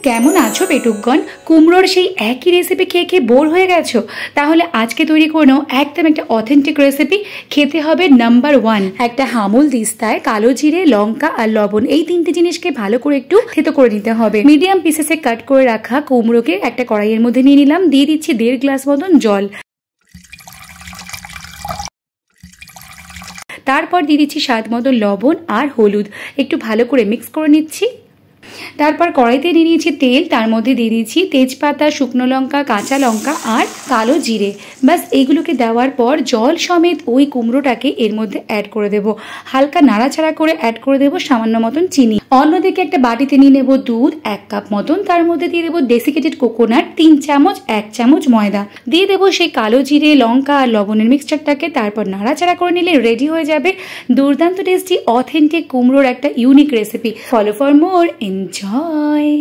কেমন আছো পেটুকগণ? কুমড়োর সেই একই রেসিপি খেয়ে খেয়ে বোর হয়ে গেছো? তাহলে আজকে তৈরি করে নাও একদম একটা অথেন্টিক রেসিপি। খেতে হবে নাম্বার 1 একটা হামুল দিস্তায় কালো জিরে, লঙ্কা আর লবণ, এই তিনটে জিনিসকে ভালো করে একটু থেতো করে নিতে হবে। মিডিয়াম পিসেসে কাট করে রাখা কুমড়োকে একটা কড়াইয়ের মধ্যে নিয়ে নিলাম, দিয়ে দিচ্ছি 1.5 গ্লাস মতন জল। তারপর দিয়ে দিচ্ছি স্বাদ মতো লবণ আর হলুদ, একটু ভালো করে মিক্স করে নিচ্ছি। তারপর কড়াইতে নিয়ে নিয়েছি তেল, তার মধ্যে দিয়ে দিয়েছি তেজপাতা, শুকনো লঙ্কা, কাঁচা লঙ্কা আর কালো জিরে। ব্যাস এইগুলোকে দেওয়ার পর জল সমেত ওই কুমড়োটাকে এর মধ্যে অ্যাড করে দেব। হালকা নাড়াচাড়া করে অ্যাড করে দেব সামান্য মতন চিনি। অন্যদিকে একটা বাটিতে নিয়ে নেব দুধ 1 কাপ মতন, তার মধ্যে দিয়ে দেবো ডেসিকেটেড কোকোনাট 3 চামচ, 1 চামচ ময়দা দিয়ে দেবো সেই কালো জিরে, লঙ্কা আর লবণের মিক্সচারটাকে। তারপর নাড়াচাড়া করে নিলে রেডি হয়ে যাবে দুর্দান্ত টেস্টি অথেন্টিক কুমড়োর একটা unique recipe. Follow for more, enjoy.